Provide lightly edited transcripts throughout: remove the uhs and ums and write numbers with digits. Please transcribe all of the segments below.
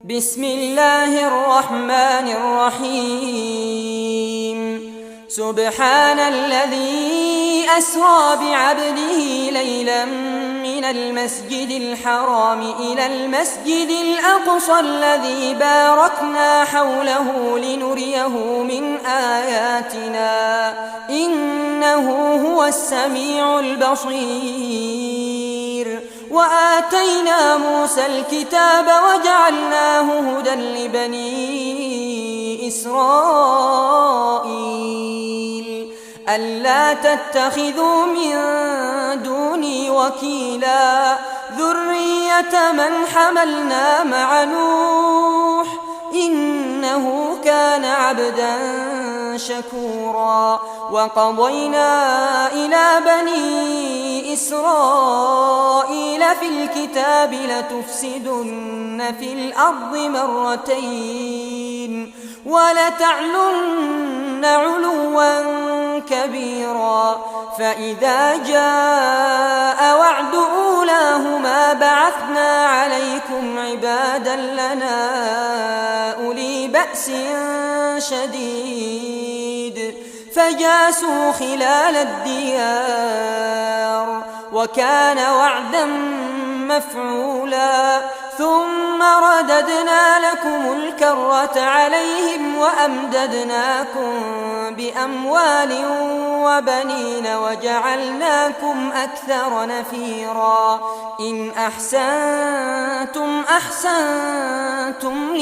بسم الله الرحمن الرحيم سبحان الذي أسرى بعبده ليلا من المسجد الحرام إلى المسجد الأقصى الذي باركنا حوله لنريه من آياتنا إنه هو السميع البصير. وآتينا موسى الكتاب وجعلناه هدى لبني إسرائيل ألا تتخذوا من دوني وكيلا ذرية من حملنا مع نوح إنه كان عبدا شكورا. وقضينا إلى بني إسرائيل في الكتاب لتفسدن في الأرض مرتين ولتعلن علوا كبيرا. فإذا جاء وعد أولاهما بعثنا عليكم عبادا لنا أولي بأس شديد فجاسوا خلال الديار وكان وعدا مفعولا. ثم رددنا لكم الكرة عليهم وأمددناكم بأموال وبنين وجعلناكم أكثر نفيرا. إن أحسنتم أحسنتم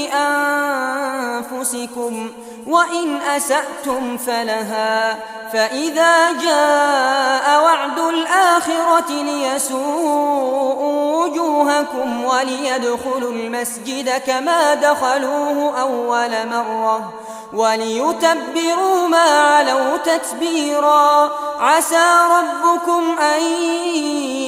لأنفسكم وإن أسأتم فلها. فإذا جاء وعد الآخرة ليسوءوا وجوهكم وليدخلوا المسجد كما دخلوه أول مرة وليتبروا ما علوا تتبيرا. عسى ربكم أن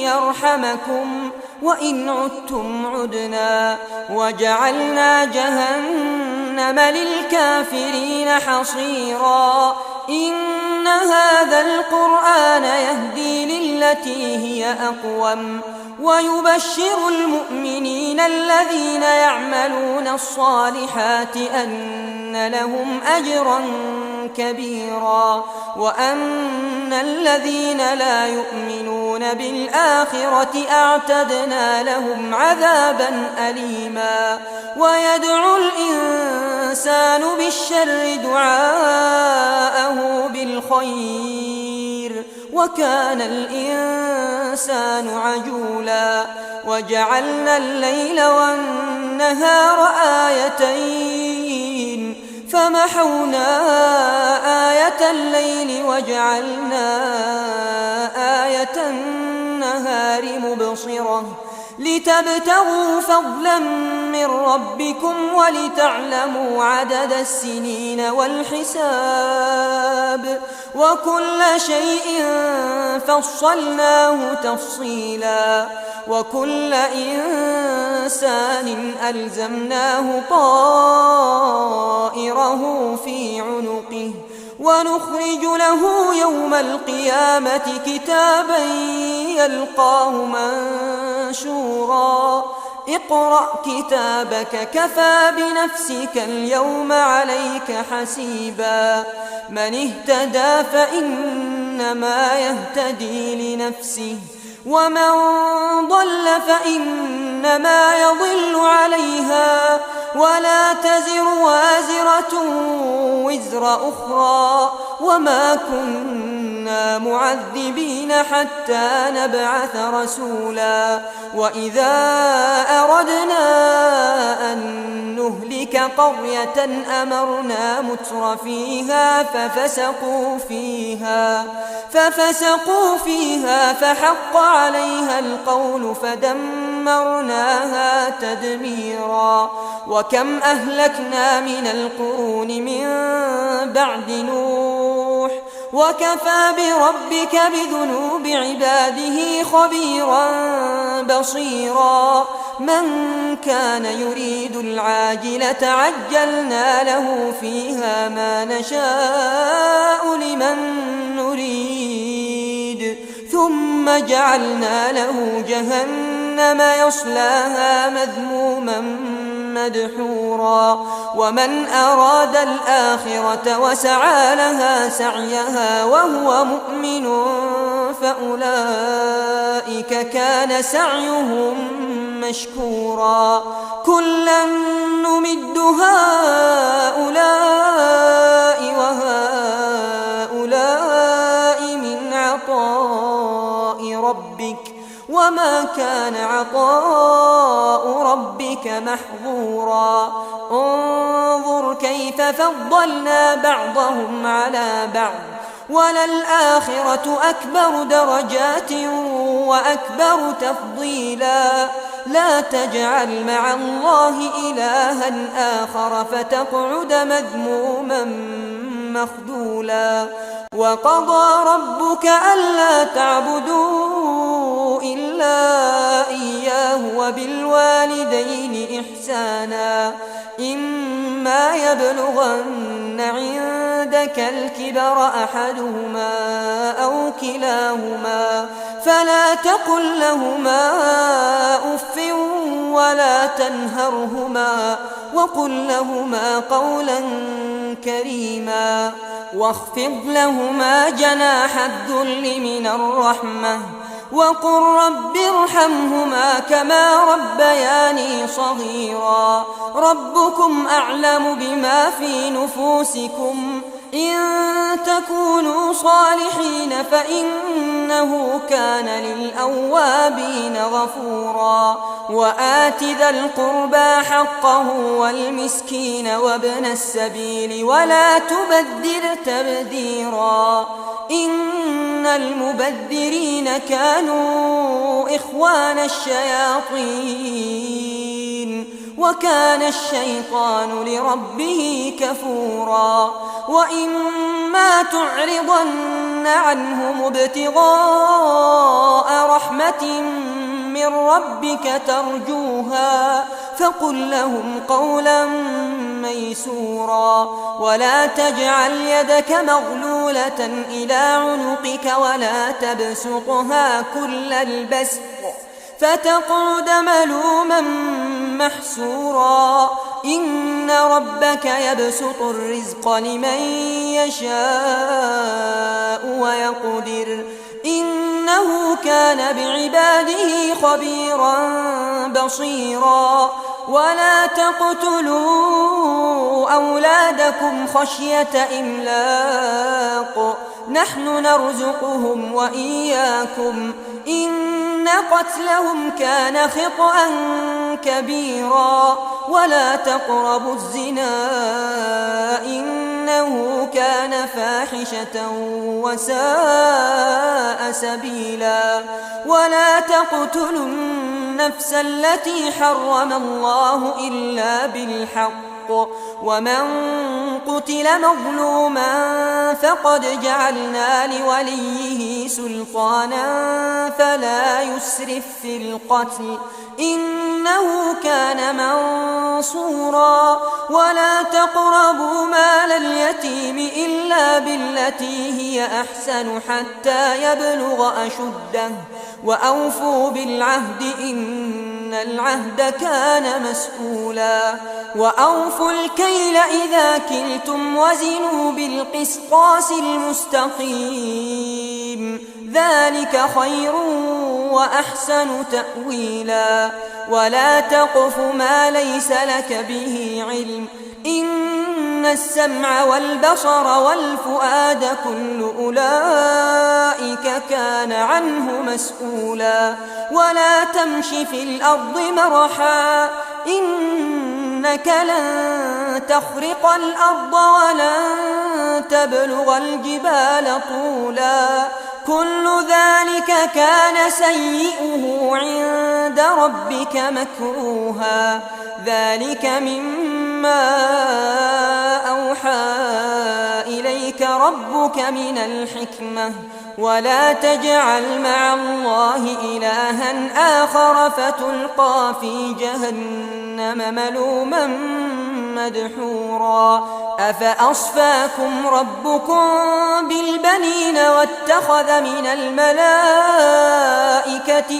يرحمكم وإن عدتم عدنا وجعلنا جهنم للكافرين حصيرا. إن هذا القرآن يهدي للتي هي أقوم ويبشر المؤمنين الذين يعملون الصالحات أن لهم أجرا كبيرا وأن الذين لا يؤمنون بالآخرة أعتدنا لهم عذابا أليما. ويدعو الإنسان بالشر دعاءه بالخير وكان الإنسان عجولا. وجعلنا الليل والنهار آيتين فمحونا آية الليل وجعلنا آية النهار مبصرة لتبتغوا فضلا من ربكم ولتعلموا عدد السنين والحساب وكل شيء فصلناه تفصيلا. وكل إنسان ألزمناه طائره في عنقه ونخرج له يوم القيامة كتابا يلقاه منشورا. اقرأ كتابك كفى بنفسك اليوم عليك حسيبا. من اهتدى فإنما يهتدي لنفسه ومن ضل فإنما يضل عليها ولا تزر وازرة وزر أخرى وما كنا معذبين حتى نبعث رسولا. وإذا أردنا أن نهلك قرية أمرنا مترفيها ففسقوا فيها فحق عليها القول فدمرناها تدميرا. وكم أهلكنا من القرون من بعد نوح وكفى بربك بذنوب عباده خبيرا بصيرا. من كان يريد العاجلة عجلنا له فيها ما نشاء لمن نريد ثم جعلنا له جهنم يصلاها مذموما مدحورا ومن أراد الآخرة وسعى لها سعيها وهو مؤمن فأولئك كان سعيهم مشكورا كلا نمد هؤلاء وهؤلاء من عطاء ربك وما كان عطاء ربك محظورا انظر كيف فضلنا بعضهم على بعض وللآخرة أكبر درجات وأكبر تفضيلا لا تجعل مع الله إلها آخر فتقعد مذموما مخذولا وقضى ربك ألا تعبدوا إلا إياه وبالوالدين إحسانا إما يبلغن عندك الكبر أحدهما أو كلاهما فلا تقل لهما أف ولا تنهرهما وقل لهما قولا كريما واخفض لهما جناح الذل من الرحمة وقل رب ارحمهما كما ربياني صغيرا ربكم أعلم بما في نفوسكم إن تكونوا صالحين فإنه كان للأوابين غفورا وآت ذا القربى حقه والمسكين وابن السبيل ولا تبذر تبذيرا إن المبذرين كانوا إخوان الشياطين وكان الشيطان لربه كفورا وإما تعرضن عنهم ابتغاء رحمة من ربك ترجوها فقل لهم قولا ميسورا ولا تجعل يدك مغلولة إلى عنقك ولا تبسطها كل البسط فتقعد ملوما محسورا إن ربك يبسط الرزق لمن يشاء ويقدر إنه كان بعباده خبيرا بصيرا ولا تقتلوا أولادكم خشية إملاق نحن نرزقهم وإياكم إن قتلهم كان خطأ كبيرا ولا تقربوا الزنا إنه كان فاحشة وساء سبيلا ولا تقتلوا النفس التي حرم الله إلا بالحق ومن قتل مظلوما فقد جعلنا لوليه سلطانا فلا يسرف في القتل إنه كان منصورا ولا تقربوا مال اليتيم إلا بالتي هي أحسن حتى يبلغ أشده وأوفوا بالعهد إن العهد كان مسؤولا وأوفوا الكيل إذا كلتم وزنوا بالقسطاس المستقيم ذلك خير وأحسن تأويلا ولا تقف ما ليس لك به علم إن السمع والبصر والفؤاد كل أولئك كان عنه مسؤولا ولا تمش في الأرض مرحا إنك لن تخرق الأرض ولن تبلغ الجبال طولا كل ذلك كان سيئه عند ربك مكروها ذلك مما أوحى إليك ربك من الحكمة ولا تجعل مع الله إلها آخر فتلقى في جهنم ملوما مدحورا أفأصفاكم ربكم بالبنين واتخذ من الملائكة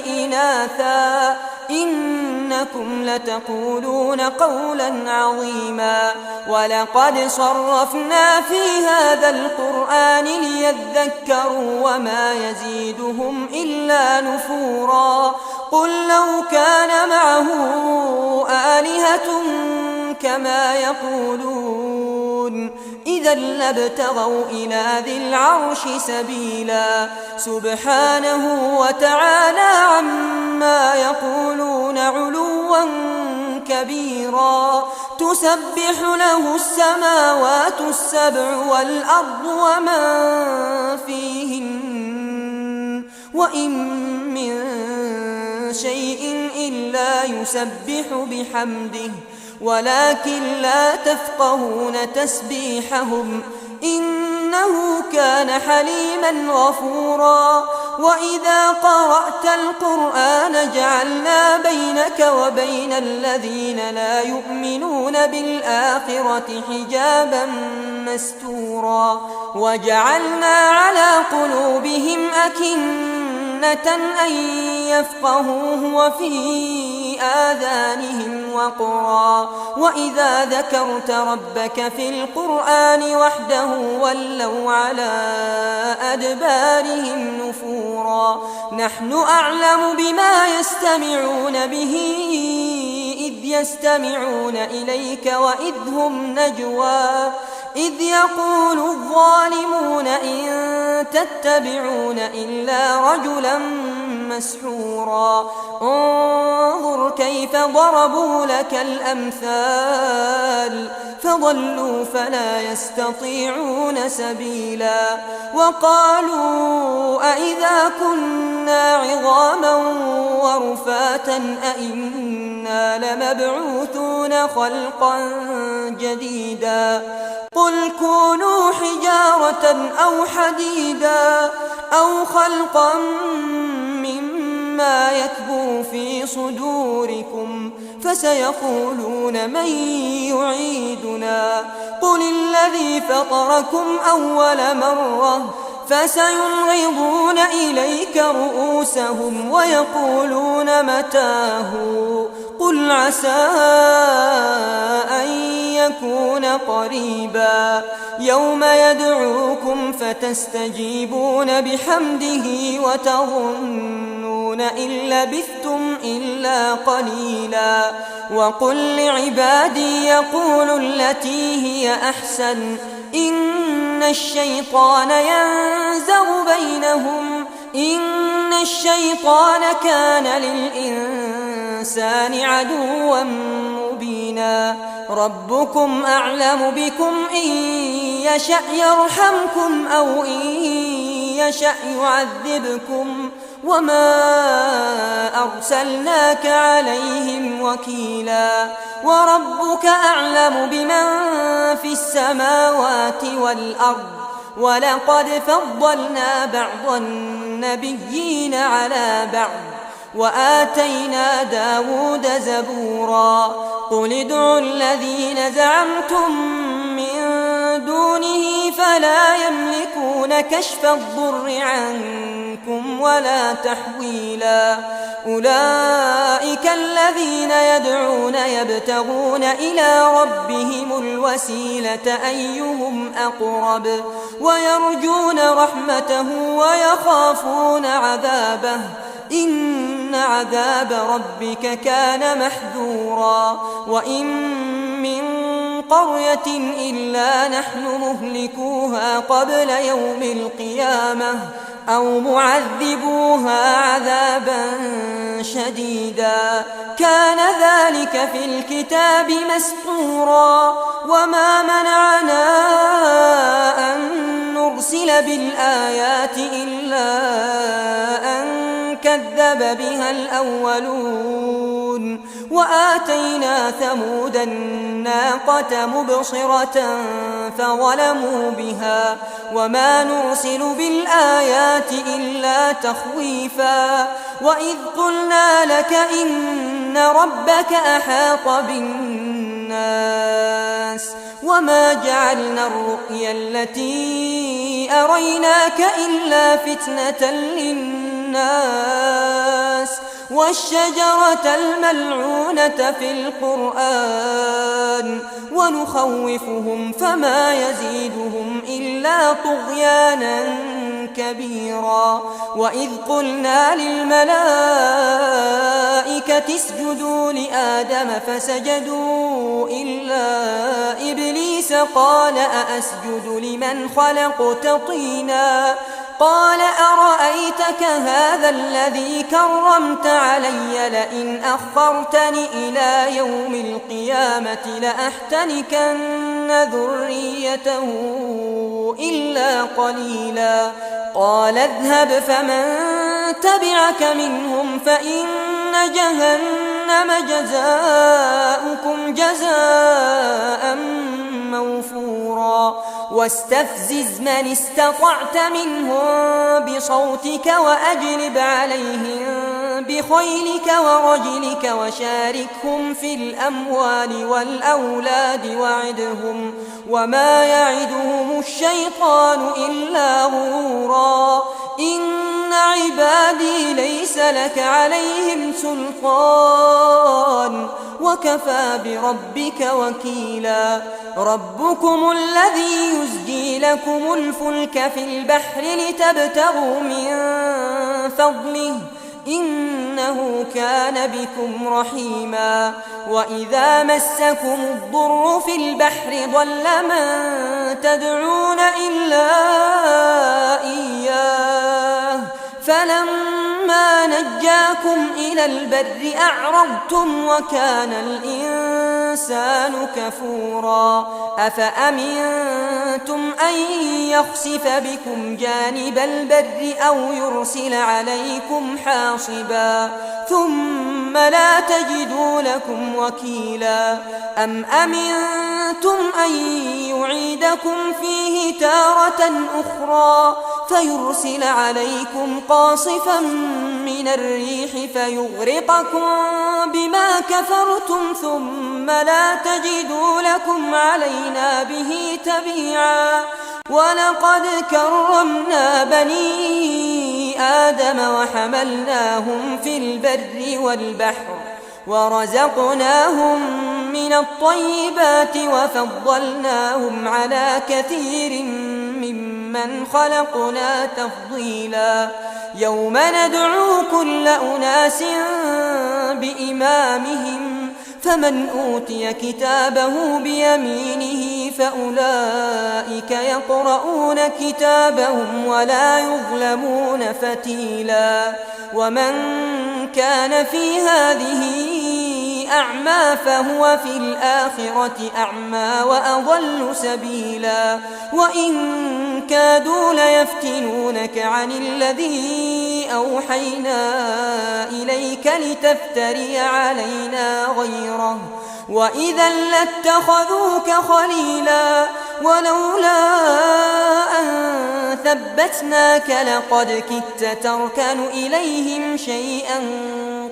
إناثا إنكم لتقولون قولا عظيما ولقد صرفنا في هذا القرآن ليذكروا وما يزيدهم إلا نفورا قل لو كان معه آلهة كما يقولون إذا لابتغوا إلى ذي العرش سبيلا سبحانه وتعالى عما يقولون علوا كبيرا تسبح له السماوات السبع والأرض ومن فيهن وإن من شيء إلا يسبح بحمده ولكن لا تفقهون تسبيحهم إنه كان حليما غفورا وإذا قرأت القرآن جعلنا بينك وبين الذين لا يؤمنون بالآخرة حجابا مستورا وجعلنا على قلوبهم أكنة أن يفقهوه وفي آذانهم وقرا وإذا ذكرت ربك في القرآن وحده ولوا على أدبارهم نفورا نحن أعلم بما يستمعون به إذ يستمعون إليك وإذ هم نجوى إذ يقول الظالمون إن تتبعون إلا رجلا مسحورا انظر كيف ضربوا لك الأمثال فضلوا فلا يستطيعون سبيلا وقالوا أئذا كنا عظاما ورفاتا أئنا لمبعوثون خلقا جديدا قل كونوا حجارة أو حديدا أو خلقا مما يكبر في صدوركم فسيقولون من يعيدنا قل الذي فطركم أول مرة فسينغضون إليك رؤوسهم ويقولون متاه قل عسى أن يكون قريبا يوم يدعوكم فتستجيبون بحمده وتظنون إن لبثتم إلا قليلا وقل لعبادي يقولوا التي هي أحسن إن الشيطان كان للإنسان عدوا مبينا ربكم أعلم بكم إن يشأ يرحمكم أو إن يشأ يعذبكم وما أرسلناك عليهم وكيلا وربك أعلم بمن في السماوات والأرض ولقد فضلنا بعض النبيين على بعض وآتينا داود زبورا قل ادعوا الذين زعمتم من دونه فلا يملكون كشف الضر عنكم ولا تحويلا أولئك الذين يدعون يبتغون إلى ربهم الوسيلة أيهم أقرب ويرجون رحمته ويخافون عذابه إن عذاب ربك كان محذورا وإن من قرية إلا نحن مهلكوها قبل يوم القيامة أو معذبوها عذابا شديدا كان ذلك في الكتاب مسطورا وما منعنا أن نرسل بالآيات إلا أن كذب بها الأولون وآتينا ثمود الناقة مبصرة فظلموا بها وما نرسل بالآيات إلا تخويفا وإذ قلنا لك إن ربك أحاط بالناس وما جعلنا الرؤيا التي أريناك إلا فتنة للناس والشجرة الملعونة في القرآن ونخوفهم فما يزيدهم إلا طغيانا كبيرا. وإذ قلنا للملائكة اسجدوا لآدم فسجدوا إلا إبليس قال أأسجد لمن خلقت طينا قال أرأيتك هذا الذي كرمت علي لئن أخرتني إلى يوم القيامة لأحتنكن ذريته إلا قليلا. قال اذهب فمن تبعك منهم فإن جهنم جزاؤكم جزاء موفورا. واستفزز من استطعت منهم بصوتك وأجلب عليهم بخيلك ورجلك وشاركهم في الأموال والأولاد وعدهم وما يعدهم الشيطان إلا غرورا. إن عبادي ليس لك عليهم سلطان وكفى بربك وكيلا. ربكم الذي يزجي لكم الفلك في البحر لتبتغوا من فضله إنه كان بكم رحيما. وإذا مسكم الضر في البحر ضل من تدعون إلا إياه فلما نجاكم إلى البر أعرضتم وكان الإنسان كفورا. أفأمنتم أن يخسف بكم جانب البر أو يرسل عليكم حاصبا ثم لا تجدوا لكم وكيلا. أم أمنتم أن يعيدكم فيه تارة أخرى فيرسل عليكم قاصفا من الريح فيغرقكم بما كفرتم ثم لا تجدوا لكم علينا به تبيعا. ولقد كرمنا بني آدم وحملناهم في البر والبحر ورزقناهم من الطيبات وفضلناهم على كثير ممن خلقنا تفضيلا. يوم ندعو كل أناس بإمامهم فمن أوتي كتابه بيمينه فأولئك يقرؤون كتابهم ولا يظلمون فتيلا. ومن كان في هذه أعمى فهو في الآخرة أعمى وأضل سبيلا. وإن كادوا ليفتنونك عن الذي أوحينا إليك لتفتري علينا غيره وإذا لاتخذوك خليلا. ولولا أن ثبتناك لقد كدت تركن إليهم شيئا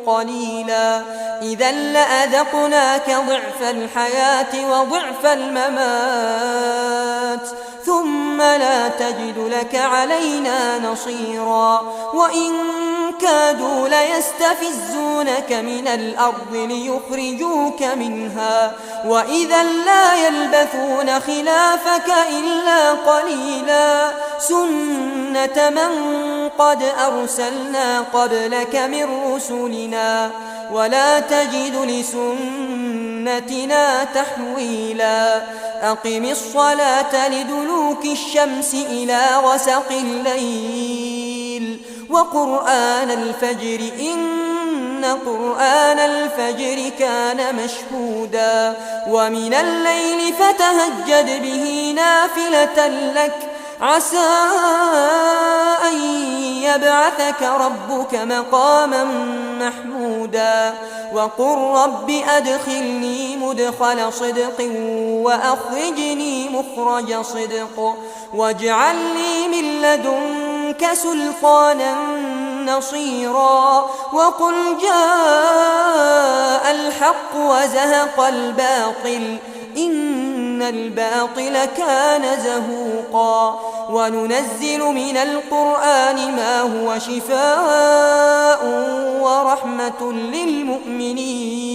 قليلا. إذا لأذقناك ضعف الحياة وضعف الممات ثم لا تجد لك علينا نصيرا. وإن كادوا ليستفزونك من الأرض ليخرجوك منها وإذا لا يلبثون خلافك إلا قليلا. سنة من قد أرسلنا قبلك من رسلنا ولا تجد لسنتنا تحويلا. أقم الصلاة لدلوك الشمس إلى غسق الليل وقرآن الفجر إن قرآن الفجر كان مشهودا. ومن الليل فتهجد به نافلة لك عسى أن يبعثك ربك مقاما محمودا. وقل رب أدخلني مدخل صدق وأخرجني مخرج صدق واجعل لي من لدنك سلطانا نصيرا. وقل جاء الحق وزهق الباطل إن الباطل كان زهوقا. وننزل من القرآن ما هو شفاء ورحمة للمؤمنين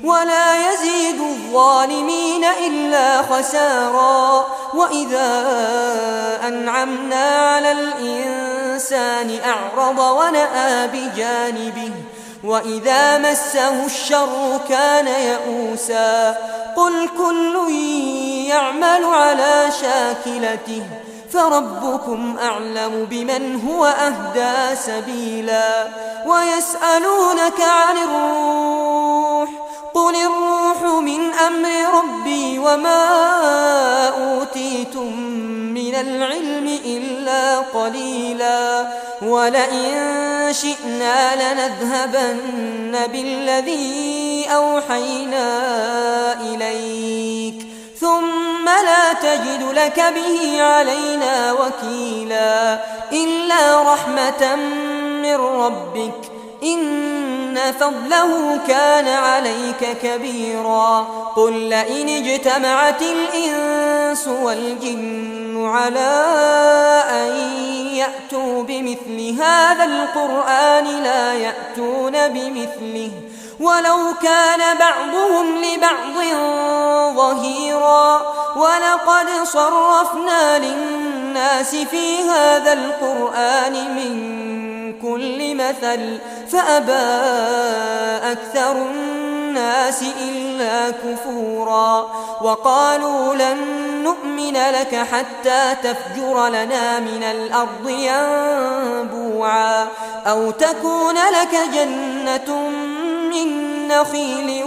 ولا يزيد الظالمين إلا خسارا. وإذا أنعمنا على الإنسان أعرض ونأى بجانبه وإذا مسه الشر كان يئوسا. قل كل يعمل على شاكلته فربكم أعلم بمن هو أهدى سبيلا. ويسألونك عن الروح قل الروح من أمر ربي وما أوتيتم من العلم إلا قليلا. ولئن شئنا لنذهبن بالذي أوحينا إليك ثم لا تجد لك به علينا وكيلا إلا رحمة من ربك إن فضله كان عليك كبيرا. قل لئن اجتمعت الإنس والجن على أن يأتوا بمثل هذا القرآن لا يأتون بمثله ولو كان بعضهم لبعض ظهيرا. ولقد صرفنا للناس في هذا القرآن من كل مثل فأبى أكثر الناس إلا كفورا. وقالوا لن نؤمن لك حتى تفجر لنا من الأرض ينبوعا أو تكون لك جنة من نخيل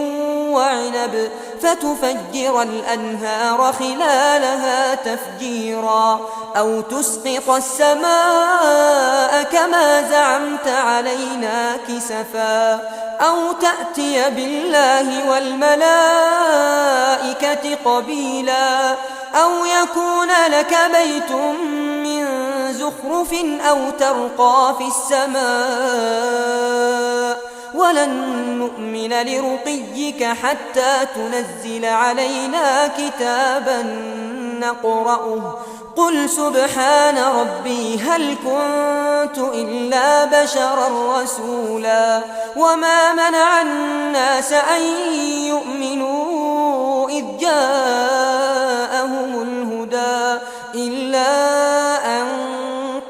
وعنب فتفجر الأنهار خلالها تفجيرا أو تسقط السماء كما زعمت علينا كسفا أو تأتي بالله والملائكة قبيلا أو يكون لك بيت من زخرف أو ترقى في السماء ولن نؤمن لرقيك حتى تنزل علينا كتابا نقرأه. قل سبحان ربي هل كنت إلا بشرا رسولا. وما منع الناس أن يؤمنوا إذ جاءهم الهدى إلا أن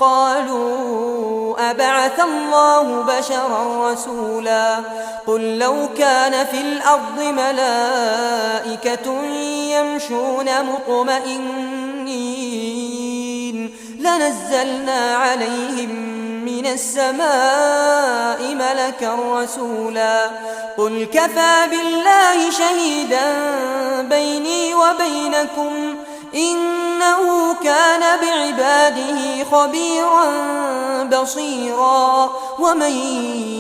قالوا أبعث الله بشرا رسولا. قل لو كان في الأرض ملائكة يمشون مطمئنين لنزلنا عليهم من السماء ملكا رسولا. قل كفى بالله شهيدا بيني وبينكم إنه كان بعباده خبيرا بصيرا. ومن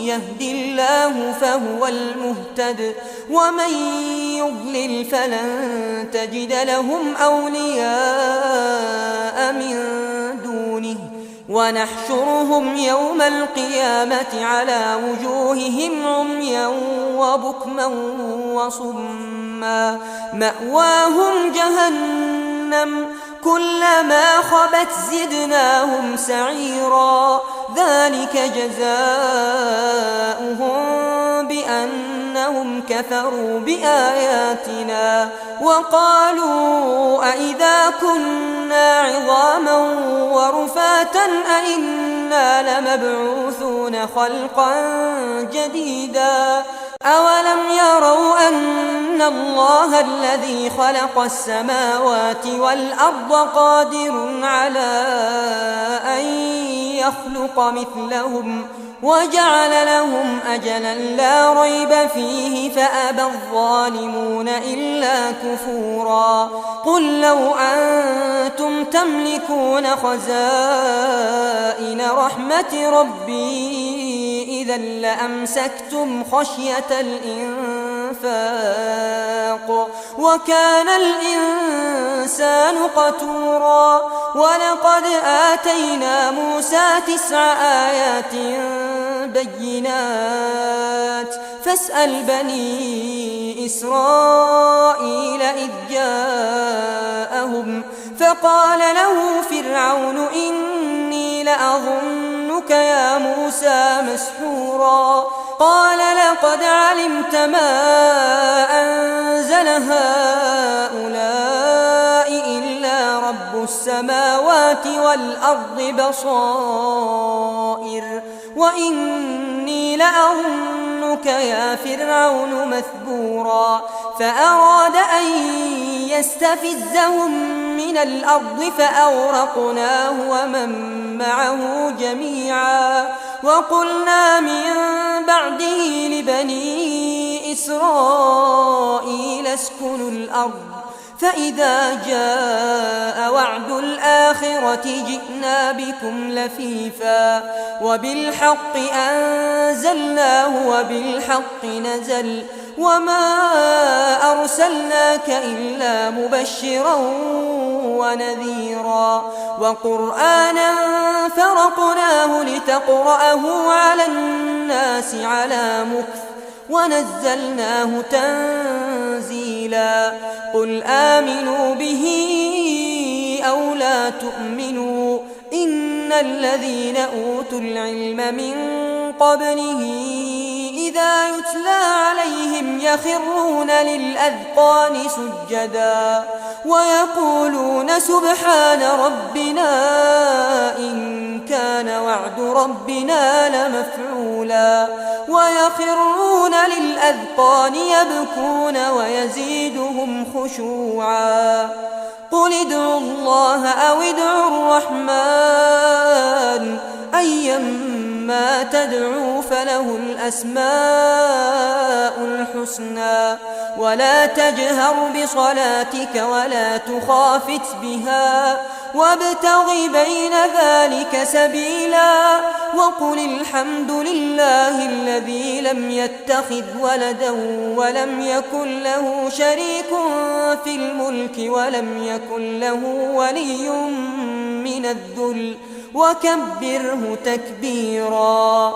يهد الله فهو المهتد ومن يضلل فلن تجد لهم أولياء من دونه. ونحشرهم يوم القيامة على وجوههم عميا وبكما وصما مأواهم جهنم كلما خبت زدناهم سعيرا. ذلك جزاؤهم بأنهم كفروا بآياتنا وقالوا أئذا كنا عظاما ورفاتا أئنا لمبعوثون خلقا جديدا. أولم يروا أن الله الذي خلق السماوات والأرض قادر على أن يخلق مثلهم وجعل لهم أجلا لا ريب فيه فأبى الظالمون إلا كفورا. قل لو أنتم تملكون خزائن رحمة ربي إذا لأمسكتم خشية الإنفاق وكان الإنسان قتورا. ولقد آتينا موسى 9 آيات بينات فاسأل بني إسرائيل إذ جاءهم فقال له فرعون إني لأظنك يا موسى مسحورا قال لقد علمت ما أنزل هؤلاء إلا رب السماوات والأرض بصائر وإني لأظنك يا فرعون مثبورا فأراد أن يستفزهم من الأرض فأغرقناه ومن معه جميعا وقلنا من بعده لبني إسرائيل اسكنوا الأرض فإذا جاء وعد الآخرة جئنا بكم لفيفا وبالحق أنزلناه وبالحق نزل وما أرسلناك إلا مبشرا ونذيرا وقرآنا فرقناه لتقرأه على الناس على مكث ونزلناه تنزيلا قل آمنوا به أو لا تؤمنوا إن الذين أوتوا العلم من قبله إذا يتلى عليهم يخرون للأذقان سجدا ويقولون سبحان ربنا إن كان وعد ربنا لمفعولا ويخرون للأذقان يبكون ويزيدهم خشوعا قل ادعوا الله أو ادعوا الرحمن أيما تدعوا فله الأسماء الحسنى ولا تجهر بصلاتك ولا تخافت بها وابتغ بين ذلك سبيلا وقل الحمد لله الذي لم يتخذ ولدا ولم يكن له شريك في الملك ولم يكن له ولي من الذل وكبره تكبيرا.